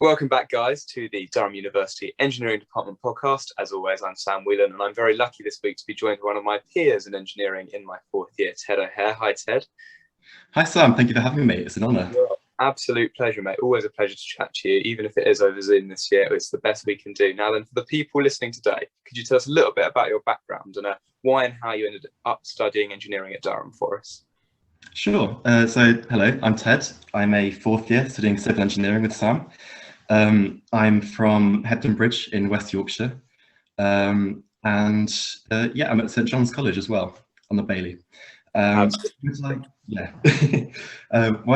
Welcome back, guys, to the Durham University Engineering Department podcast. As always, I'm Sam Whelan, and I'm very lucky this week to be joined by one of my peers in engineering in my fourth year, Ted O'Hare. Hi, Ted. Hi, Sam. Thank you for having me. It's an honour. Well, absolute pleasure, mate. Always a pleasure to chat to you, even if it is over Zoom this year. It's the best we can do. Now then, for the people listening today, could you tell us a little bit about your background and why and how you ended up studying engineering at Durham for us? Sure. Hello, I'm Ted. I'm a fourth year studying civil engineering with Sam. I'm from Hebden Bridge in West Yorkshire. I'm at St John's College as well, on the Bailey. Why did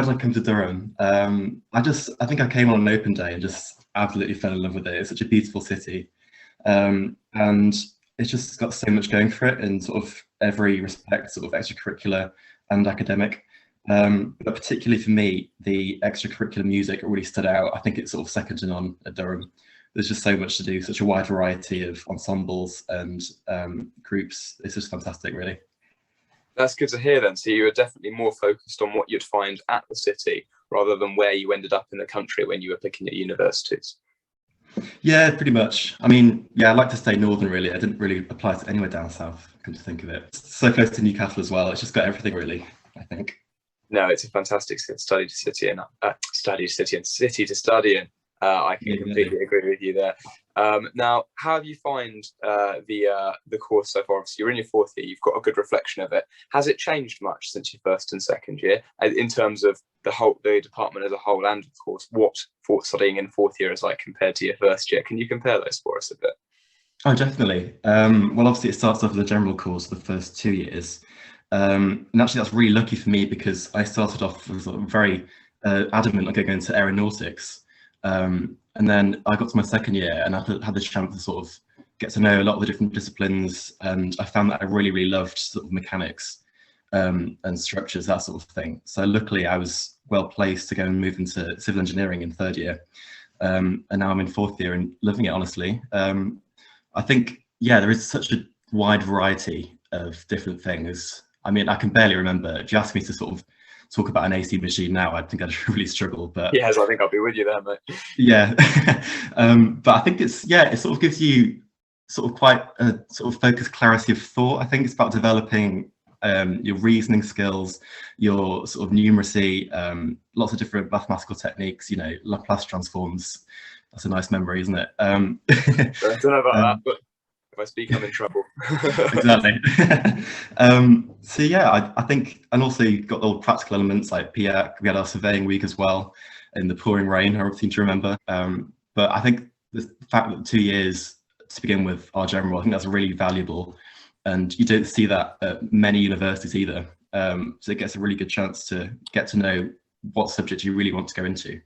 I come to Durham? I think I came on an open day and just absolutely fell in love with it. It's such a beautiful city. And it's just got so much going for it in sort of every respect, sort of extracurricular and academic. But particularly for me, the extracurricular music really stood out. I think it's sort of second to none at Durham. There's just so much to do, such a wide variety of ensembles and groups. It's just fantastic, really. That's good to hear then. So you were definitely more focused on what you'd find at the city rather than where you ended up in the country when you were picking at universities. Yeah, pretty much. I mean, yeah, I like to stay northern, really. I didn't really apply to anywhere down south, come to think of it. It's so close to Newcastle as well. It's just got everything, really, I think. No, it's a fantastic city to study in. I can completely agree with you there. Now, how have you find the course so far? Obviously, you're in your fourth year. You've got a good reflection of it. Has it changed much since your first and second year in terms of the department as a whole, and of course, what studying in fourth year is like compared to your first year? Can you compare those for us a bit? Oh, definitely. Well, obviously, it starts off with a general course the first 2 years. And actually, that's really lucky for me because I started off sort of very adamant on going into aeronautics. And then I got to my second year and I had the chance to sort of get to know a lot of the different disciplines. And I found that I really, really loved sort of mechanics and structures, that sort of thing. So luckily, I was well placed to go and move into civil engineering in third year. And now I'm in fourth year and loving it, honestly. I think, yeah, there is such a wide variety of different things. I mean, I can barely remember. If you ask me to sort of talk about an AC machine now, I think I'd really struggle. But yes, I think I'll be with you there, mate. Yeah, but I think it sort of gives you sort of quite a sort of focused clarity of thought. I think it's about developing your reasoning skills, your sort of numeracy, lots of different mathematical techniques. You know, Laplace transforms. That's a nice memory, isn't it? I don't know about that, but if I speak, I'm in trouble. Exactly. So yeah, I think, and also you've got all practical elements like PIAC. We had our surveying week as well in the pouring rain, I seem to remember. But I think the fact that 2 years to begin with are general, I think that's really valuable. And you don't see that at many universities either. So it gets a really good chance to get to know what subject you really want to go into.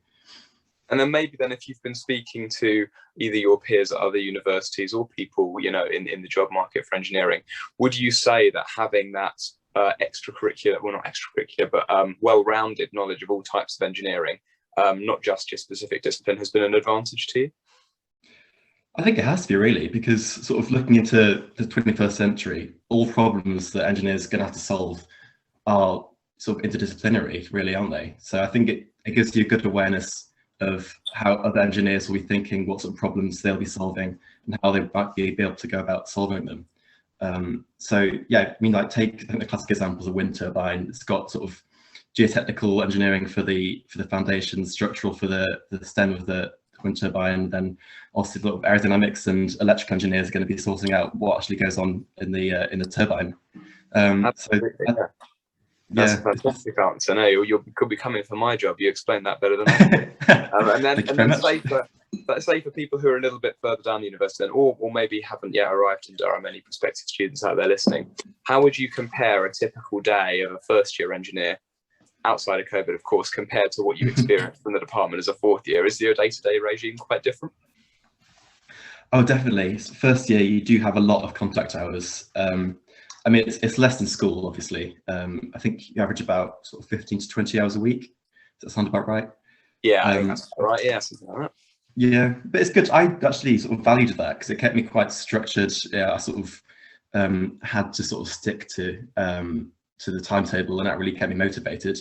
And then maybe then if you've been speaking to either your peers at other universities or people, you know, in the job market for engineering, would you say that having that extracurricular, well, not extracurricular, but well-rounded knowledge of all types of engineering, not just your specific discipline, has been an advantage to you? I think it has to be, really, because sort of looking into the 21st century, all problems that engineers are going to have to solve are sort of interdisciplinary, really, aren't they? So I think it gives you a good awareness of how other engineers will be thinking, what sort of problems they'll be solving, and how they might be able to go about solving them. So yeah, I mean, like take I think the classic example is a wind turbine. It's got sort of geotechnical engineering for the foundations, structural for the stem of the wind turbine, then also sort of aerodynamics and electrical engineers are going to be sorting out what actually goes on in the turbine. Absolutely, That's a fantastic answer. No, you could be coming for my job. You explained that better than I did. and then say for people who are a little bit further down the university, or maybe haven't yet arrived in Durham, any prospective students out there listening, how would you compare a typical day of a first-year engineer, outside of COVID, of course, compared to what you experienced from the department as a fourth year? Is your day-to-day regime quite different? Oh, definitely. First year, you do have a lot of contact hours. I mean, it's less than school, obviously. I think you average about sort of 15 to 20 hours a week. Does that sound about right? Yeah, I think that's right. Yeah, something like that. Yeah, but it's good. I actually sort of valued that because it kept me quite structured. Yeah, I sort of had to sort of stick to the timetable, and that really kept me motivated.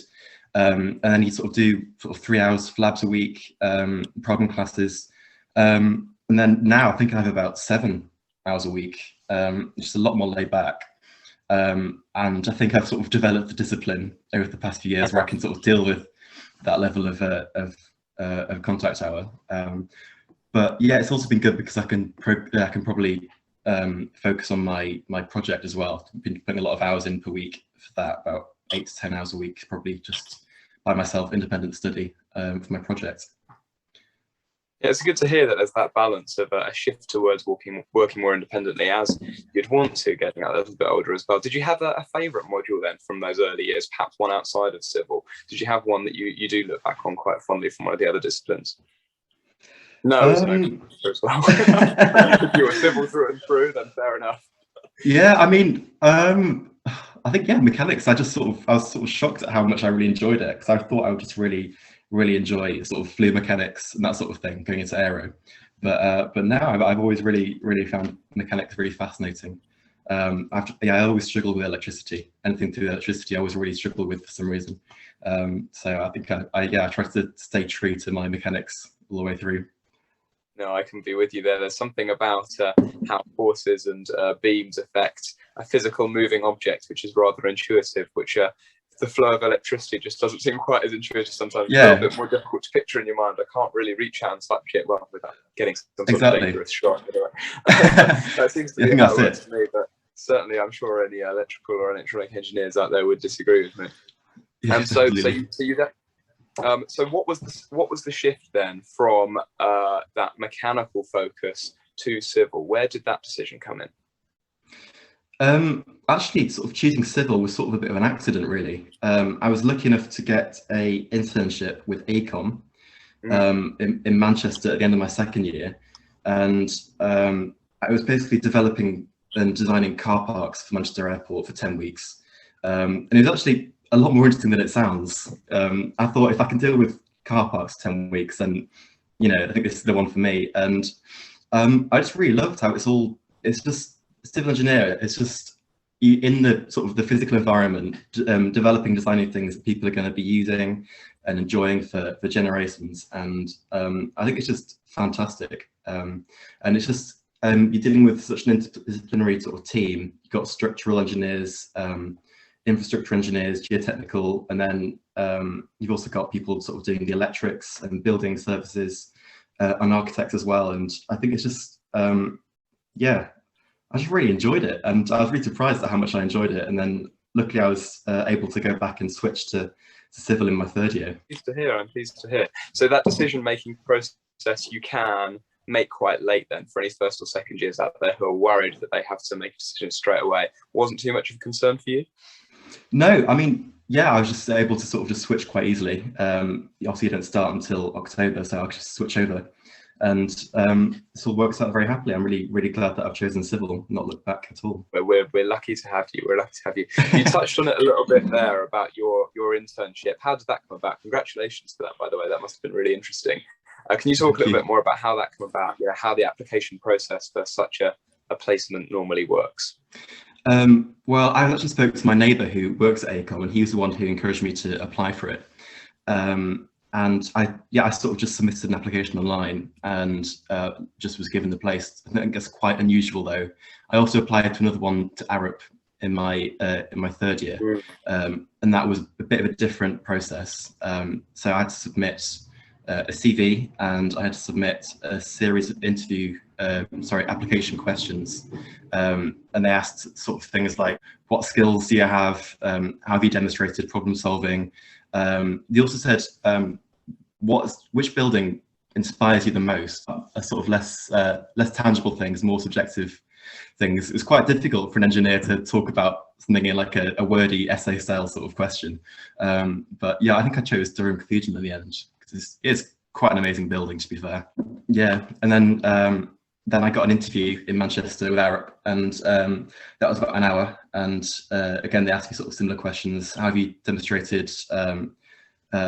And then you sort of do sort of 3 hours of labs a week, problem classes. And then now I think I have about 7 hours a week, which is a lot more laid back. And I think I've sort of developed the discipline over the past few years where I can sort of deal with that level of contact hour. But yeah, it's also been good because I can probably focus on my project as well. I've been putting a lot of hours in per week for that, about 8 to 10 hours a week, probably just by myself, independent study for my project. Yeah, it's good to hear that there's that balance of a shift towards working more independently as you'd want to, getting a little bit older as well. Did you have a favourite module then from those early years, perhaps one outside of civil? Did you have one that you do look back on quite fondly from one of the other disciplines? No, it's no as well. If you were civil through and through, then fair enough. Yeah, I mean, I think, yeah, mechanics, I was sort of shocked at how much I really enjoyed it, because I thought I would just really enjoy sort of fluid mechanics and that sort of thing going into aero. But now I've always really found mechanics really fascinating. I always struggle with electricity. Anything to do with electricity, I always really struggle with for some reason. So I think I try to stay true to my mechanics all the way through. No, I can be with you there. There's something about how forces and beams affect a physical moving object, which is rather intuitive, which the flow of electricity just doesn't seem quite as intuitive sometimes. Yeah. It's a little bit more difficult to picture in your mind. I can't really reach out and slap shit without getting some sort of dangerous shot. Anyway. That seems to be how it works to me, but certainly I'm sure any electrical or electronic engineers out there would disagree with me. Yeah, so what was the shift then from that mechanical focus to civil? Where did that decision come in? Actually, sort of choosing civil was sort of a bit of an accident, really. I was lucky enough to get a internship with AECOM in Manchester at the end of my second year, and I was basically developing and designing car parks for Manchester Airport for 10 weeks. And it was actually a lot more interesting than it sounds. I thought, if I can deal with car parks 10 weeks, then, I think this is the one for me. And I just really loved how it's just civil engineer. It's just in the sort of the physical environment, developing, designing things that people are going to be using and enjoying for generations. And I think it's just fantastic. And it's just, you're dealing with such an interdisciplinary sort of team. You've got structural engineers, infrastructure engineers, geotechnical, and then you've also got people sort of doing the electrics and building services, and architects as well. And I think it's just, I just really enjoyed it, and I was really surprised at how much I enjoyed it. And then luckily I was able to go back and switch to civil in my third year. I'm pleased to hear. So that decision-making process you can make quite late then for any first or second years out there who are worried that they have to make a decision straight away. Wasn't too much of a concern for you? No, I mean, yeah, I was just able to sort of just switch quite easily. Obviously you don't start until October, so I'll just switch over. And this all works out very happily. I'm really glad that I've chosen civil, not looked back at all. We're lucky to have you. We're lucky to have you. You touched on it a little bit there about your internship. How did that come about? Congratulations to that, by the way. That must have been really interesting. Can you talk a little bit more about how that came about? How the application process for such a placement normally works? Well, I actually spoke to my neighbour who works at AECOM, and he was the one who encouraged me to apply for it. And I sort of just submitted an application online and just was given the place. I think it's quite unusual though. I also applied to another one to Arup in my third year, and that was a bit of a different process. So I had to submit a CV, and I had to submit a series of application questions. And they asked sort of things like, what skills do you have? How have you demonstrated problem solving? They also said, which building inspires you the most? A sort of less tangible things, more subjective things. It's quite difficult for an engineer to talk about something in like a wordy essay style sort of question. But yeah, I think I chose Durham Cathedral in the end, because it's quite an amazing building, to be fair. Yeah, and then I got an interview in Manchester with Arup, and that was about an hour. And again, they asked me sort of similar questions. How have you demonstrated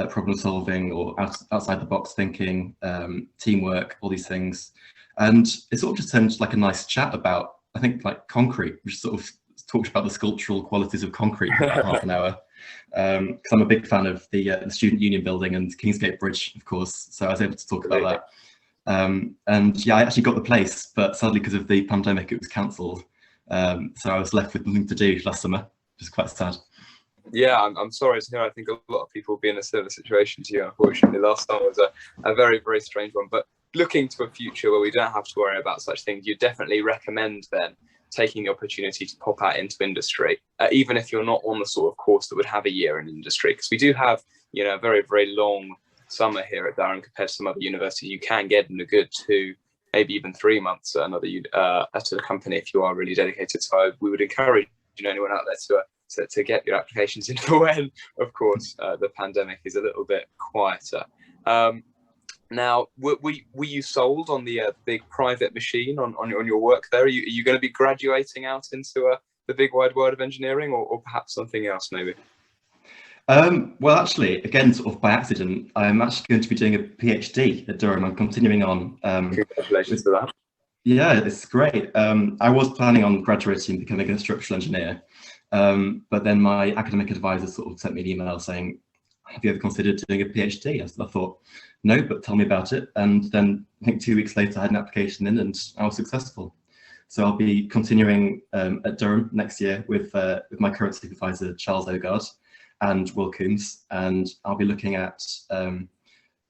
problem solving or outside the box thinking, teamwork, all these things? And it sort of just turned like a nice chat about, I think, like concrete, which sort of talked about the sculptural qualities of concrete for about half an hour. because I'm a big fan of the Student Union building and Kingsgate Bridge, of course. So I was able to talk about that. And yeah, I actually got the place, but sadly because of the pandemic, it was cancelled. So I was left with nothing to do last summer, which is quite sad. Yeah, I'm sorry to hear. I think a lot of people will be in a similar situation to you, unfortunately. Last summer was a very, very strange one. But looking to a future where we don't have to worry about such things, you definitely recommend then taking the opportunity to pop out into industry, even if you're not on the sort of course that would have a year in industry. Because we do have, you know, a very, very long summer here at Durham compared to some other universities. You can get in a good 2, maybe even 3 months at another at a company if you are really dedicated. So we would encourage, you know, anyone out there to get your applications in for when, of course, the pandemic is a little bit quieter. Now, were you sold on the big private machine on your work there? Are you going to be graduating out into the big wide world of engineering, or perhaps something else maybe? Well, actually, again, sort of by accident, I'm actually going to be doing a PhD at Durham. I'm continuing on. Congratulations to that. Yeah, it's great. I was planning on graduating and becoming a structural engineer, but then my academic advisor sort of sent me an email saying, have you ever considered doing a PhD? I thought, no, but tell me about it. And then I think 2 weeks later, I had an application in and I was successful. So I'll be continuing at Durham next year with my current supervisor, Charles Ogard, and Will Coombs, and I'll be looking at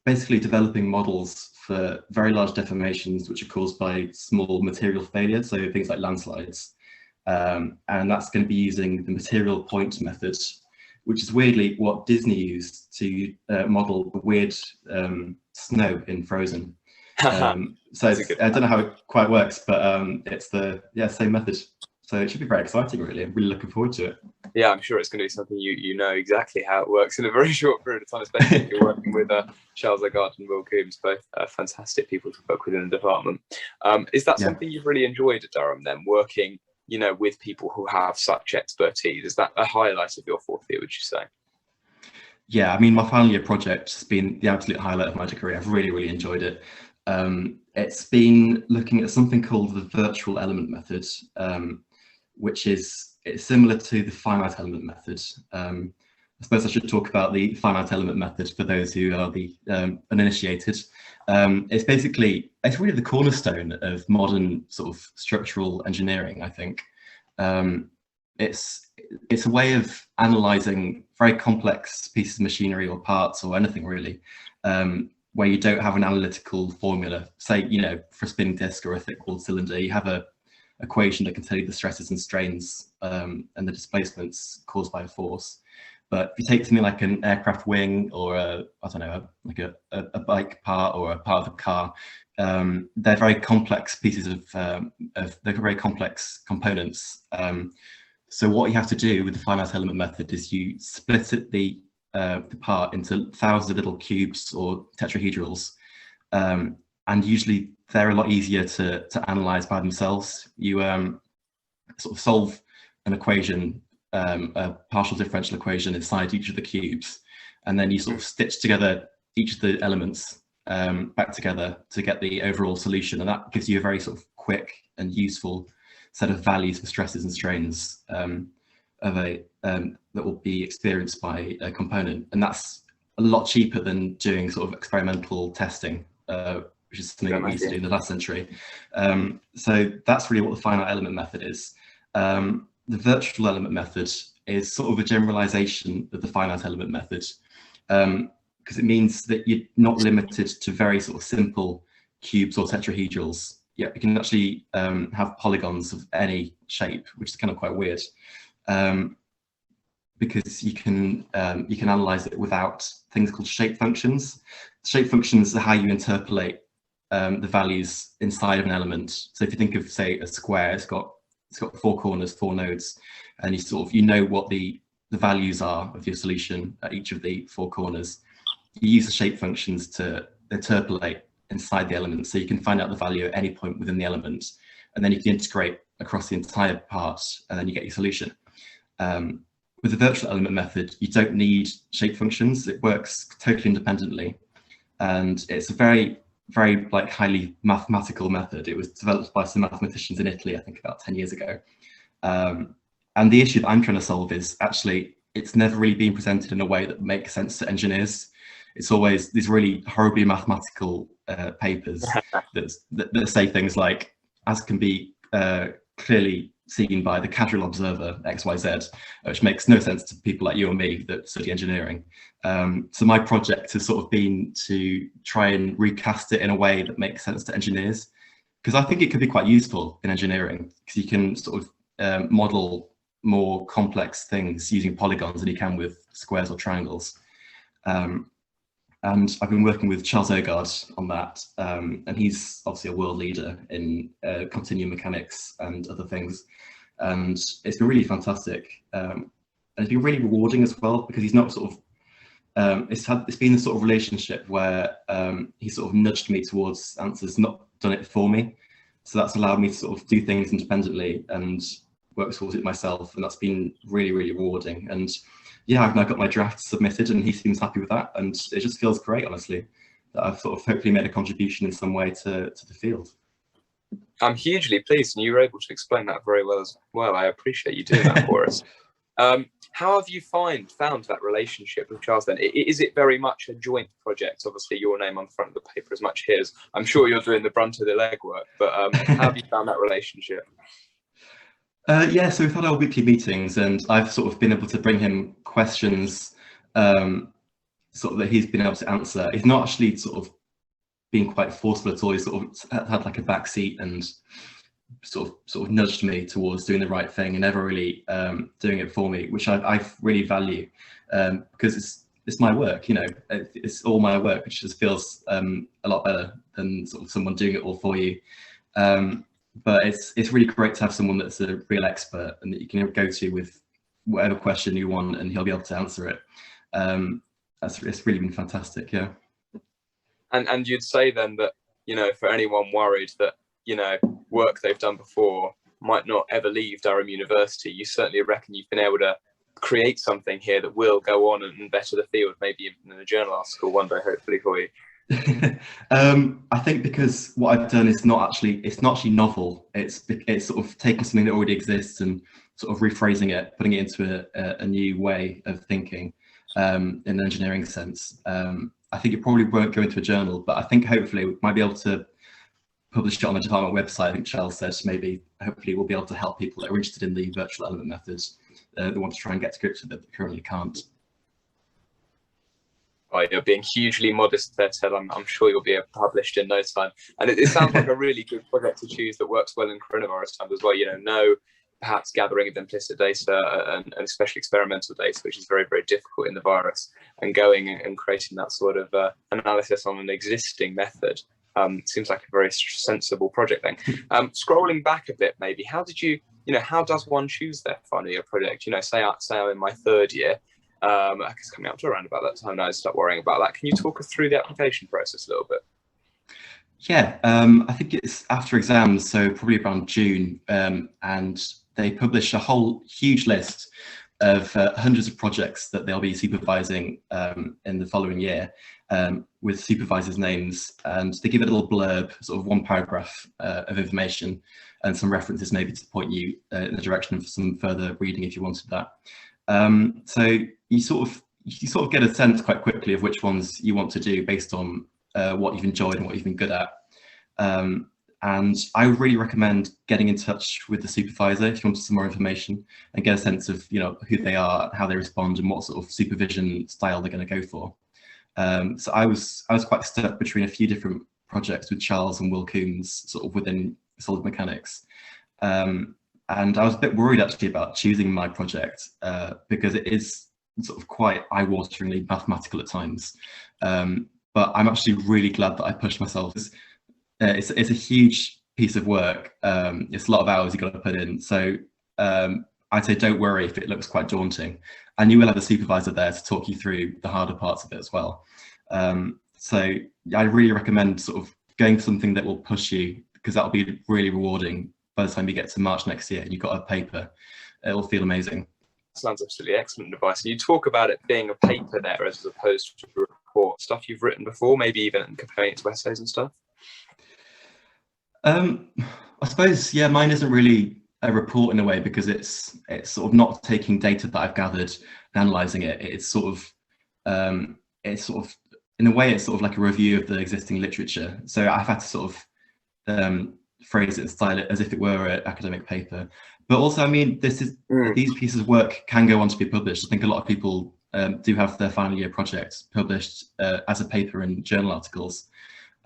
basically developing models for very large deformations which are caused by small material failure, so things like landslides. And that's going to be using the material point method, which is weirdly what Disney used to model the weird snow in Frozen. So I don't know how it quite works, but it's the same method. So it should be very exciting, really. I'm really looking forward to it. Yeah, I'm sure it's going to be something you know exactly how it works in a very short period of time, especially if you're working with Charles Lagarde and Will Coombs, both fantastic people to work with in the department. Is that something you've really enjoyed at Durham then, working, you know, with people who have such expertise? Is that a highlight of your fourth year, would you say? Yeah, I mean, my final year project has been the absolute highlight of my degree. I've really, really enjoyed it. It's been looking at something called the virtual element method, which is similar to the finite element method. I suppose I should talk about the finite element method for those who are the uninitiated. It's really the cornerstone of modern sort of structural engineering, I think. It's a way of analysing very complex pieces of machinery or parts or anything really, where you don't have an analytical formula. Say, you know, for a spinning disc or a thick-walled cylinder, you have a equation that can tell you the stresses and strains and the displacements caused by a force. But if you take something like an aircraft wing or a bike part or a part of a car, they're very complex pieces they're very complex components. So what you have to do with the finite element method is you split the part into thousands of little cubes or tetrahedrals, and usually they're a lot easier to analyze by themselves. You sort of solve an equation, a partial differential equation inside each of the cubes, and then you sort of stitch together each of the elements back together to get the overall solution, and that gives you a very sort of quick and useful set of values for stresses and strains that will be experienced by a component, and that's a lot cheaper than doing sort of experimental testing, which is something that we used to do in the last century. So that's really what the finite element method is. The virtual element method is sort of a generalization of the finite element method, because it means that you're not limited to very sort of simple cubes or tetrahedrals. Yeah, you can actually have polygons of any shape, which is kind of quite weird, because you can analyze it without things called shape functions. Shape functions are how you interpolate the values inside of an element. So if you think of, say, a square, it's got 4 corners, 4 nodes, and you know what the values are of your solution at each of the 4 corners. You use the shape functions to interpolate inside the element, so you can find out the value at any point within the element, and then you can integrate across the entire part, and then you get your solution. With the virtual element method, you don't need shape functions. It works totally independently, and it's a very, very highly mathematical method. It was developed by some mathematicians in Italy, I think about 10 years ago. And the issue that I'm trying to solve is actually it's never really been presented in a way that makes sense to engineers. It's always these really horribly mathematical papers that say things like, as can be clearly seen by the casual observer XYZ, which makes no sense to people like you or me that study engineering. So my project has sort of been to try and recast it in a way that makes sense to engineers, because I think it could be quite useful in engineering, because you can sort of model more complex things using polygons than you can with squares or triangles. And I've been working with Charles Ogard on that, and he's obviously a world leader in continuum mechanics and other things, and it's been really fantastic, and it's been really rewarding as well, because he's not sort of it's been the sort of relationship where he sort of nudged me towards answers, not done it for me, so that's allowed me to sort of do things independently and work towards it myself, and that's been really, really rewarding. And yeah, I've now got my draft submitted and he seems happy with that, and it just feels great, honestly, that I've sort of hopefully made a contribution in some way to the field. I'm hugely pleased, and you were able to explain that very well as well. I appreciate you doing that for us. How have you found that relationship with Charles then? Is it very much a joint project? Obviously your name on the front of the paper is much his. I'm sure you're doing the brunt of the legwork, but how have you found that relationship? Yeah, so we've had our weekly meetings, and I've sort of been able to bring him questions sort of that he's been able to answer. He's not actually sort of been quite forceful at all. He's sort of had like a back seat and sort of nudged me towards doing the right thing, and never really doing it for me, which I really value, because it's my work, you know, it's all my work, which just feels a lot better than sort of someone doing it all for you. But it's really great to have someone that's a real expert and that you can go to with whatever question you want, and he'll be able to answer it. It's really been fantastic, yeah. And you'd say then that, you know, for anyone worried that, you know, work they've done before might not ever leave Durham University, you certainly reckon you've been able to create something here that will go on and better the field, maybe even in a journal article one day, hopefully for you. I think because what I've done is it's not actually novel. It's sort of taking something that already exists and sort of rephrasing it, putting it into a new way of thinking, in an engineering sense. I think it probably won't go into a journal, but I think hopefully we might be able to publish it on the department website. I think Charles said maybe hopefully we'll be able to help people that are interested in the virtual element methods, that want to try and get to grips with it that currently can't. Oh, you're being hugely modest there, Ted. I'm sure you'll be published in no time. And it sounds like a really good project to choose that works well in coronavirus times as well. You know, perhaps gathering of implicit data and especially experimental data, which is very, very difficult in the virus, and going and creating that sort of analysis on an existing method. Seems like a very sensible project then. Scrolling back a bit, maybe, how does one choose their final year project? You know, say I'm in my third year. I guess coming up to around about that time now I start worrying about that. Can you talk us through the application process a little bit? Yeah, I think it's after exams, so probably around June, and they publish a whole huge list of hundreds of projects that they'll be supervising in the following year, with supervisors' names, and they give it a little blurb, sort of one paragraph of information and some references maybe to point you in the direction of some further reading if you wanted that. So you sort of get a sense quite quickly of which ones you want to do based on what you've enjoyed and what you've been good at. And I would really recommend getting in touch with the supervisor if you want some more information and get a sense of, you know, who they are, how they respond, and what sort of supervision style they're going to go for. So I was quite stuck between a few different projects with Charles and Will Coombs, sort of within solid mechanics. And I was a bit worried actually about choosing my project because it is sort of quite eye-wateringly mathematical at times. But I'm actually really glad that I pushed myself. It's a huge piece of work. It's a lot of hours you've got to put in. So I'd say don't worry if it looks quite daunting. And you will have a supervisor there to talk you through the harder parts of it as well. So I really recommend sort of going for something that will push you, because that'll be really rewarding by the time you get to March next year and you've got a paper. It'll feel amazing. Sounds absolutely excellent advice. And you talk about it being a paper there as opposed to a report, stuff you've written before, maybe even comparing it to essays and stuff. I suppose, yeah, mine isn't really a report in a way, because it's sort of not taking data that I've gathered and analysing it. It's sort of in a way, it's sort of like a review of the existing literature. So I've had to sort of phrase it and style it as if it were an academic paper. But also, I mean, these pieces of work can go on to be published. I think a lot of people do have their final year projects published as a paper in journal articles.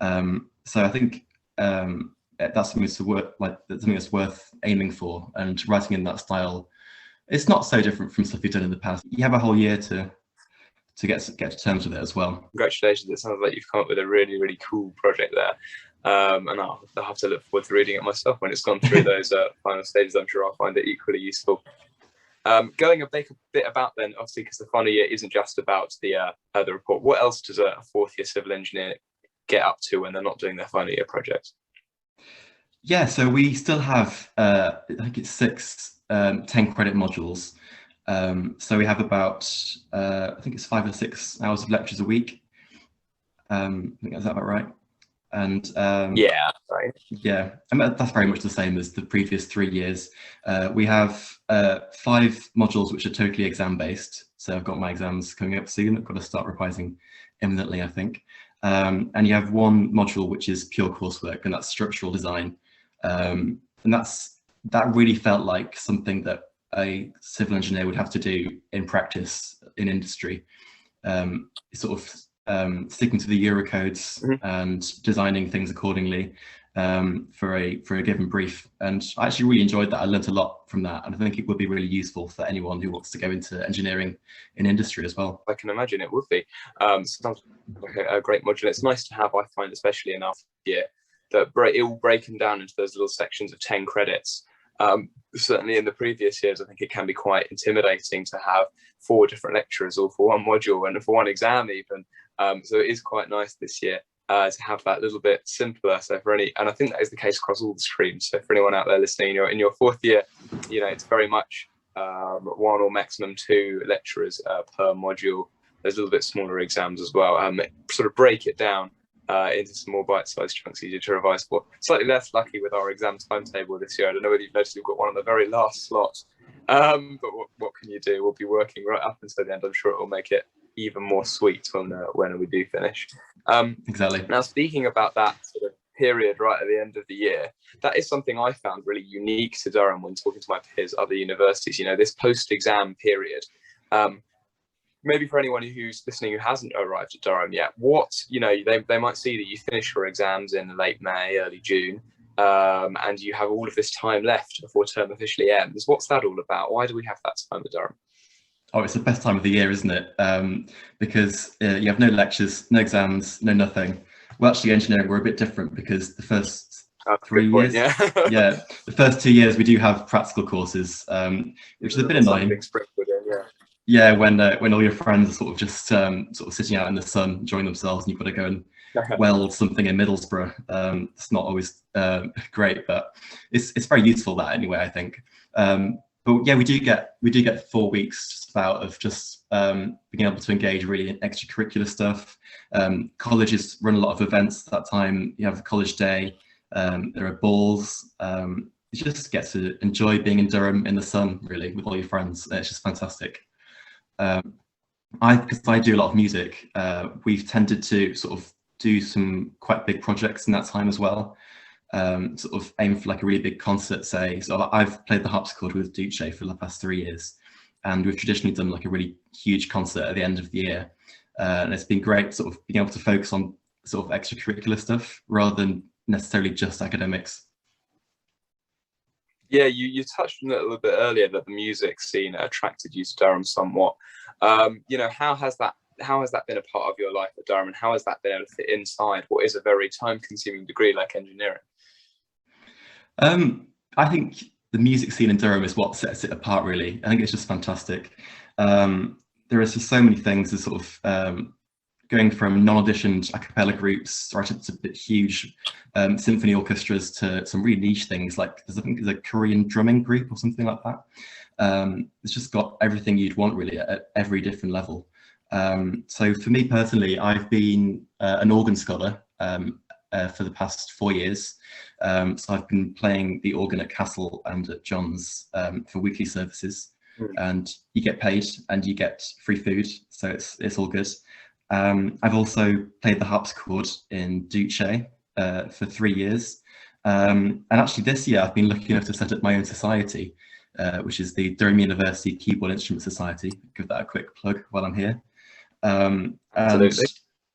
So I think that's something that's worth aiming for, and writing in that style, it's not so different from stuff you've done in the past. You have a whole year to get to terms with it as well. Congratulations! It sounds like you've come up with a really, really cool project there. And I'll have to look forward to reading it myself when it's gone through those final stages. I'm sure I'll find it equally useful. Going a bit about then, obviously, because the final year isn't just about the report. What else does a fourth year civil engineer get up to when they're not doing their final year project? Yeah, so we still have I think it's 6 10-credit modules. So we have about I think it's 5 or 6 hours of lectures a week. I think that's about right. And yeah, right. Yeah, and that's very much the same as the previous 3 years. We have 5 modules which are totally exam based. So I've got my exams coming up soon. I've got to start revising imminently, I think. And you have 1 module which is pure coursework, and that's structural design. And that really felt like something that a civil engineer would have to do in practice in industry. Sort of sticking to the Eurocodes and designing things accordingly for a given brief. And I actually really enjoyed that. I learned a lot from that, and I think it would be really useful for anyone who wants to go into engineering in industry as well. I can imagine it would be. Sounds like a great module. It's nice to have, I find, especially in our year, that it will break them down into those little sections of 10 credits. Certainly in the previous years, I think it can be quite intimidating to have 4 different lecturers all for 1 module and for 1 exam even. So it is quite nice this year to have that little bit simpler. So and I think that is the case across all the streams. So for anyone out there listening, you're in your 4th year, it's very much 1 or maximum 2 lecturers per module. There's a little bit smaller exams as well. Sort of break it down into some more bite-sized chunks, easier to revise for. Slightly less lucky with our exam timetable this year. I don't know whether you've noticed we've got one on the very last slot. But what can you do? We'll be working right up until the end. I'm sure it will make it even more sweet when we do finish. Exactly. Now, speaking about that sort of period right at the end of the year, that is something I found really unique to Durham when talking to my peers at other universities. This post-exam period. Maybe for anyone who's listening who hasn't arrived at Durham yet, they might see that you finish your exams in late May, early June, and you have all of this time left before term officially ends. What's that all about? Why do we have that time at Durham? Oh, it's the best time of the year, isn't it? Because you have no lectures, no exams, no nothing. Well, actually, engineering, we're a bit different because the first 3 years, yeah, the first 2 years we do have practical courses, which is a bit annoying. Yeah, when all your friends are sort of just sort of sitting out in the sun, enjoying themselves, and you've got to go and weld something in Middlesbrough. It's not always great, but it's very useful that anyway, I think. But yeah, we do get 4 weeks just about of just being able to engage really in extracurricular stuff. Colleges run a lot of events at that time. You have the college day. There are balls. You just get to enjoy being in Durham in the sun, really, with all your friends. It's just fantastic. Because I do a lot of music, we've tended to sort of do some quite big projects in that time as well. Sort of aim for like a really big concert, say. So I've played the harpsichord with Duce for the past 3 years, and we've traditionally done like a really huge concert at the end of the year. And it's been great sort of being able to focus on sort of extracurricular stuff rather than necessarily just academics. Yeah, you touched on it a little bit earlier that the music scene attracted you to Durham somewhat. How has that been a part of your life at Durham, and how has that been able to fit inside what is a very time-consuming degree like engineering? I think the music scene in Durham is what sets it apart, really. I think it's just fantastic. There is just so many things, as sort of going from non-auditioned a cappella groups right up to huge symphony orchestras to some really niche things, like I think there's a Korean drumming group or something like that. It's just got everything you'd want, really, at every different level. So for me personally, I've been an organ scholar for the past 4 years. So I've been playing the organ at Castle and at John's for weekly services, and you get paid and you get free food, so it's all good. I've also played the harpsichord in Duce for 3 years, and actually this year I've been lucky enough to set up my own society, which is the Durham University Keyboard Instrument Society. Give that a quick plug while I'm here. And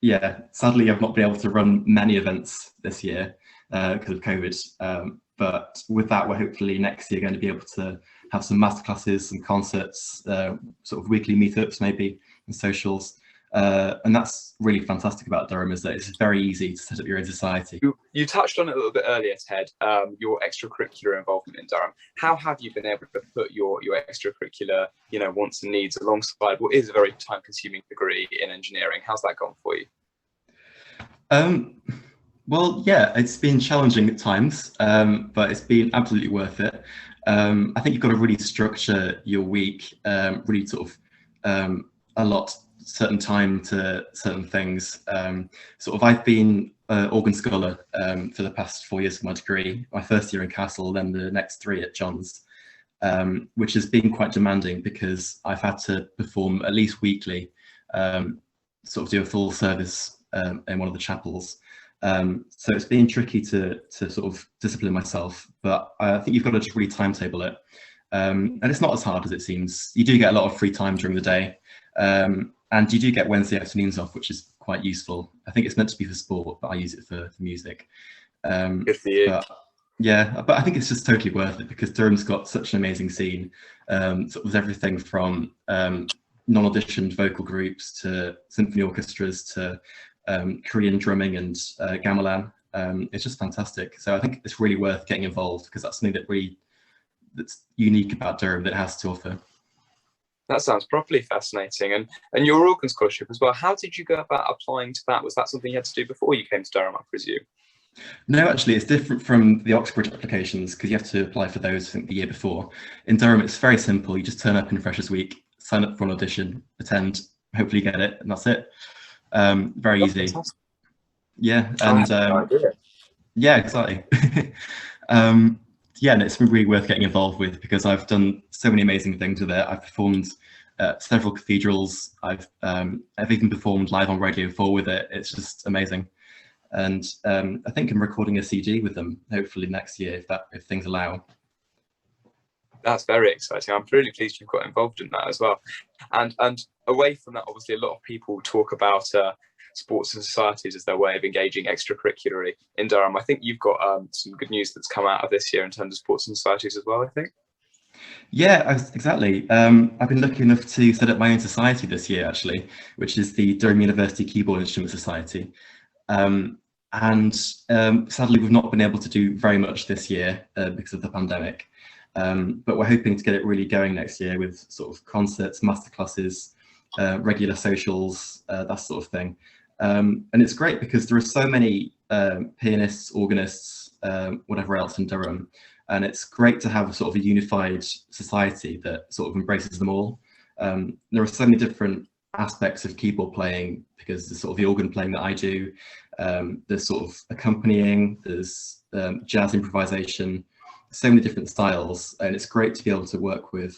yeah, sadly I've not been able to run many events this year because of COVID, but with that we're hopefully next year going to be able to have some masterclasses, some concerts, sort of weekly meetups maybe, and socials. And that's really fantastic about Durham, is that it's very easy to set up your own society. You touched on it a little bit earlier, Ted, your extracurricular involvement in Durham. How have you been able to put your extracurricular, wants and needs alongside what is a very time-consuming degree in engineering? How's that gone for you? Well, yeah, it's been challenging at times, but it's been absolutely worth it. I think you've got to really structure your week, really sort of allot certain time to certain things. Sort of I've been organ scholar for the past 4 years for my degree, my first year in Castle, then the next 3 at John's, which has been quite demanding because I've had to perform at least weekly, sort of do a full service in one of the chapels. So it's been tricky to sort of discipline myself, but I think you've got to just really timetable it. And it's not as hard as it seems. You do get a lot of free time during the day, and you do get Wednesday afternoons off, which is quite useful. I think it's meant to be for sport, but I use it for music. Good for you. But I think it's just totally worth it because Durham's got such an amazing scene. Sort of with everything from non-auditioned vocal groups to symphony orchestras to Korean drumming and gamelan. It's just fantastic. So I think it's really worth getting involved because that's something that's unique about Durham that it has to offer. That sounds properly fascinating. And your organ scholarship as well, how did you go about applying to that? Was that something you had to do before you came to Durham, I presume? No, actually, it's different from the Oxbridge applications because you have to apply for those, I think, the year before. In Durham, it's very simple. You just turn up in Freshers Week, sign up for an audition, attend, hopefully get it, and that's it. Very easy. Fantastic. Yeah, and yeah, exactly. Yeah, and it's been really worth getting involved with because I've done so many amazing things with it. I've performed several cathedrals. I've even performed live on Radio 4 with it. It's just amazing. And I think I'm recording a CD with them hopefully next year if things allow. That's very exciting. I'm really pleased you've got involved in that as well. And away from that, obviously, a lot of people talk about sports and societies as their way of engaging extracurricularly in Durham. I think you've got some good news that's come out of this year in terms of sports and societies as well, I think. Yeah, exactly. I've been lucky enough to set up my own society this year, actually, which is the Durham University Keyboard Instrument Society. And sadly, we've not been able to do very much this year because of the pandemic. But we're hoping to get it really going next year with sort of concerts, masterclasses, regular socials, that sort of thing. And it's great because there are so many pianists, organists, whatever else in Durham. And it's great to have a sort of a unified society that sort of embraces them all. There are so many different aspects of keyboard playing because there's sort of the organ playing that I do. There's sort of accompanying, there's jazz improvisation, so many different styles, and it's great to be able to work with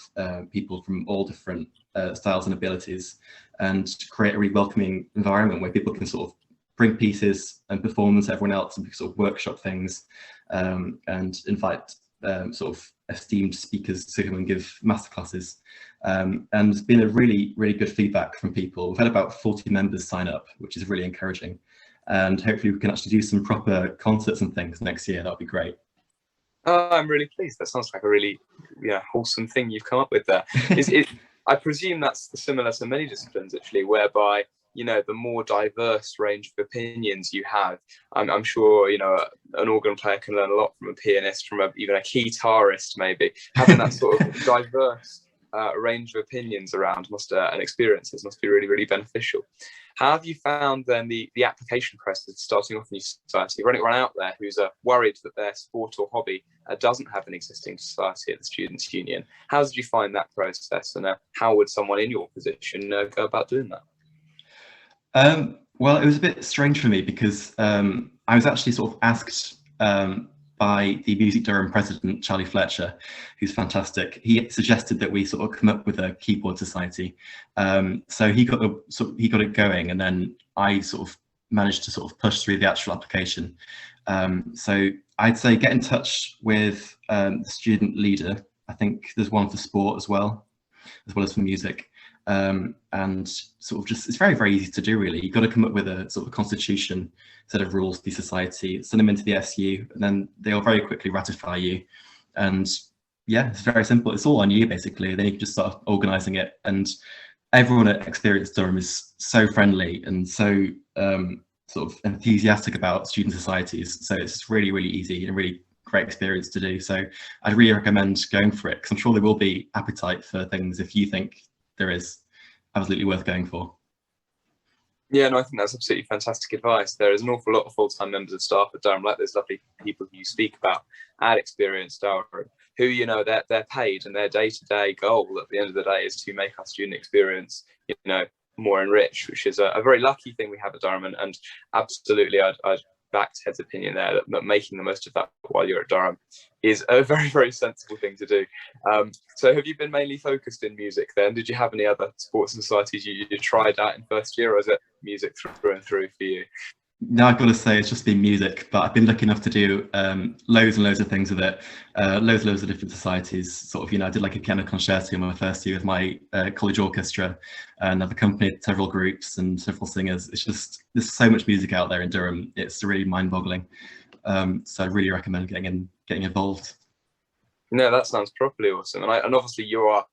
people from all different styles and abilities and create a really welcoming environment where people can sort of bring pieces and perform them to everyone else and sort of workshop things and invite sort of esteemed speakers to come and give masterclasses. And there's been a really, really good feedback from people. We've had about 40 members sign up, which is really encouraging. And hopefully we can actually do some proper concerts and things next year. That would be great. I'm really pleased. That sounds like a really wholesome thing you've come up with there. I presume that's similar to many disciplines, actually, whereby, the more diverse range of opinions you have. I'm sure, an organ player can learn a lot from a pianist, from even a guitarist, maybe. Having that sort of diverse range of opinions around and experiences must be really, really beneficial. How have you found then the application process starting off a new society? For anyone out there who's worried that their sport or hobby doesn't have an existing society at the Students' Union, how did you find that process, and how would someone in your position go about doing that? Well, it was a bit strange for me because I was actually sort of asked by the Music Durham president, Charlie Fletcher, who's fantastic. He suggested that we sort of come up with a keyboard society. So he got it going, and then I sort of managed to sort of push through the actual application. So I'd say get in touch with the student leader. I think there's one for sport as well as for music. And sort of just, it's very, very easy to do really. You've got to come up with a sort of constitution, set of rules for the society, send them into the SU, and then they'll very quickly ratify you. And yeah, it's very simple. It's all on you basically. Then you can just start organising it. And everyone at Experience Durham is so friendly and so sort of enthusiastic about student societies. So it's really, really easy and really great experience to do. So I'd really recommend going for it, because I'm sure there will be appetite for things if you think there is. Absolutely worth going for. Yeah, no, I think that's absolutely fantastic advice. There is an awful lot of full-time members of staff at Durham, like those lovely people who you speak about at Experience Durham, who, you know, they're paid, and their day-to-day goal at the end of the day is to make our student experience, you know, more enriched, which is a very lucky thing we have at Durham. And absolutely, I'd back Ted's opinion there that making the most of that while you're at Durham is a very, very sensible thing to do. So have you been mainly focused in music then? Did you have any other sports and societies you tried out in first year, or is it music through and through for you? No, I've got to say it's just been music, but I've been lucky enough to do loads and loads of things with it, loads of different societies. Sort of, you know, I did like a piano concerto in my first year with my college orchestra, and I've accompanied several groups and several singers. It's just, there's so much music out there in Durham. It's really mind-boggling. So I really recommend getting involved. No, that sounds properly awesome, and obviously you are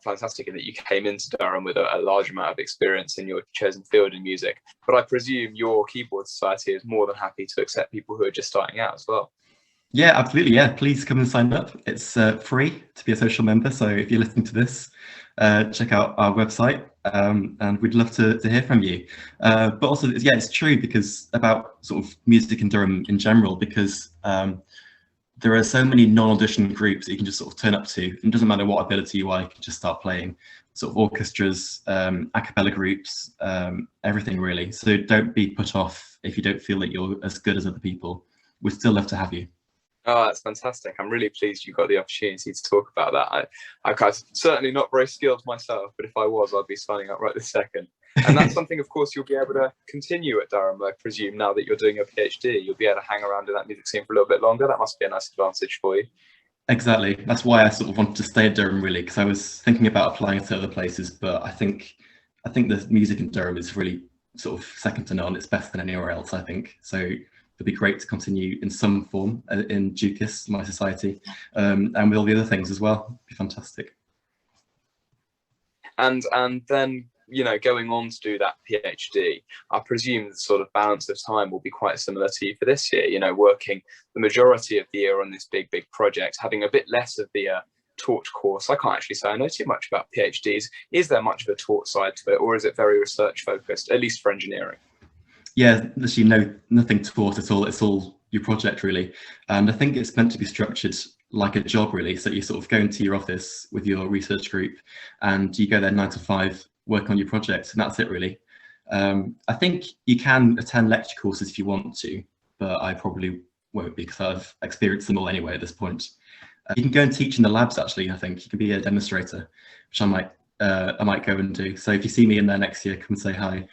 fantastic in that you came into Durham with a large amount of experience in your chosen field in music. But I presume your keyboard society is more than happy to accept people who are just starting out as well. Yeah, absolutely. Yeah, please come and sign up. It's free to be a social member. So if you're listening to this, check out our website, and we'd love to hear from you. But also, yeah, it's true because about sort of music in Durham in general, because there are so many non-audition groups that you can just sort of turn up to. And it doesn't matter what ability you are, you can just start playing. Sort of orchestras, a cappella groups, everything really. So don't be put off if you don't feel that you're as good as other people. We'd still love to have you. Oh, that's fantastic. I'm really pleased you got the opportunity to talk about that. I'm certainly not very skilled myself, but if I was, I'd be signing up right this second. And that's something, of course, you'll be able to continue at Durham, I presume, now that you're doing a PhD. You'll be able to hang around in that music scene for a little bit longer. That must be a nice advantage for you. Exactly. That's why I sort of wanted to stay at Durham, really, because I was thinking about applying to other places, but I think the music in Durham is really sort of second to none. It's better than anywhere else, I think. So it'd be great to continue in some form in Ducas, my society, and with all the other things as well. It'd be fantastic. And then, you know, going on to do that PhD, I presume the sort of balance of time will be quite similar to you for this year, you know, working the majority of the year on this big project, having a bit less of the taught course. I can't actually say I know too much about PhDs. Is there much of a taught side to it, or is it very research focused, at least for engineering? Yeah, literally nothing taught at all. It's all your project really. And I think it's meant to be structured like a job really. So you sort of go into your office with your research group and you go there 9 to 5, work on your project, and that's it really. I think you can attend lecture courses if you want to, but I probably won't because I've experienced them all anyway at this point. You can go and teach in the labs actually. I think you can be a demonstrator, which I might go and do. So if you see me in there next year, come and say hi.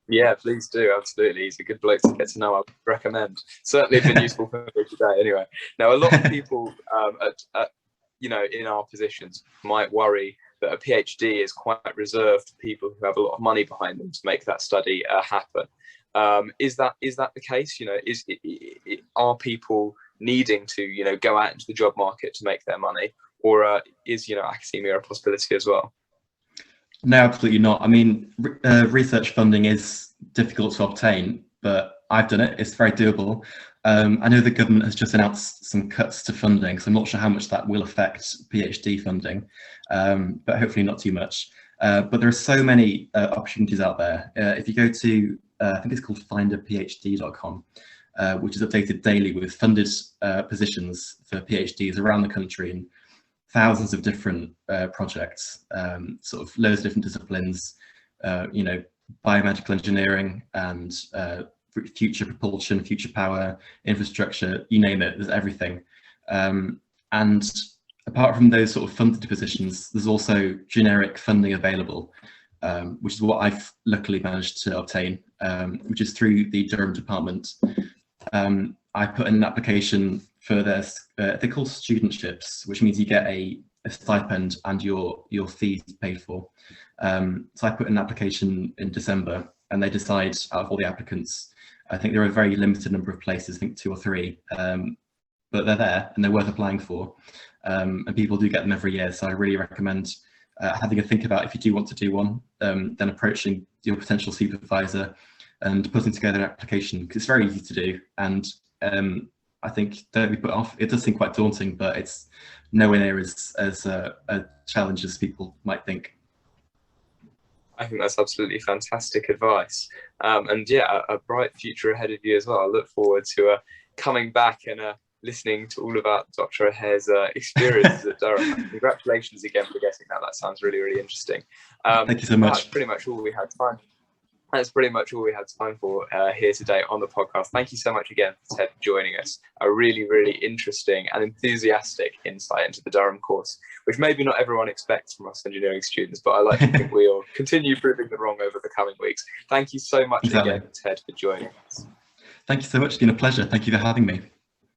Yeah, please do. Absolutely. He's a good bloke to get to know. I would recommend. Certainly been useful for me today. Anyway, now a lot of people, you know, in our positions might worry that a PhD is quite reserved to people who have a lot of money behind them to make that study happen. Is that the case? You know, are people needing to, you know, go out into the job market to make their money, or is, you know, academia a possibility as well? No, absolutely not. I mean, research funding is difficult to obtain, but I've done it. It's very doable. I know the government has just announced some cuts to funding, so I'm not sure how much that will affect PhD funding, but hopefully not too much. But there are so many opportunities out there. If you go to, I think it's called finderphd.com, which is updated daily with funded positions for PhDs around the country, and thousands of different projects, sort of loads of different disciplines, you know, biomedical engineering and future propulsion, future power, infrastructure, you name it, there's everything. And apart from those sort of funded positions, there's also generic funding available, which is what I've luckily managed to obtain, which is through the Durham department. I put in an application for their, they're called studentships, which means you get a stipend and your fees paid for. So I put in an application in December, and they decide out of all the applicants, I think there are a very limited number of places, I think 2 or 3, but they're there and they're worth applying for. And people do get them every year. So I really recommend having a think about, if you do want to do one, then approaching your potential supervisor and putting together an application, because it's very easy to do. And I think don't be put off. It does seem quite daunting, but it's nowhere near as a challenge as people might think. I think that's absolutely fantastic advice. And yeah, a bright future ahead of you as well. I look forward to coming back and listening to all about Dr. Aher's experiences at Durham. Congratulations again for getting that. That sounds really, really interesting. Thank you so much. That's pretty much all we had time. That's pretty much all we had time for here today on the podcast. Thank you so much again, Ted, for joining us. A really, really interesting and enthusiastic insight into the Durham course, which maybe not everyone expects from us engineering students, but I like to think we'll continue proving them wrong over the coming weeks. Thank you so much again, Ted, for joining us. Thank you so much. It's been a pleasure. Thank you for having me.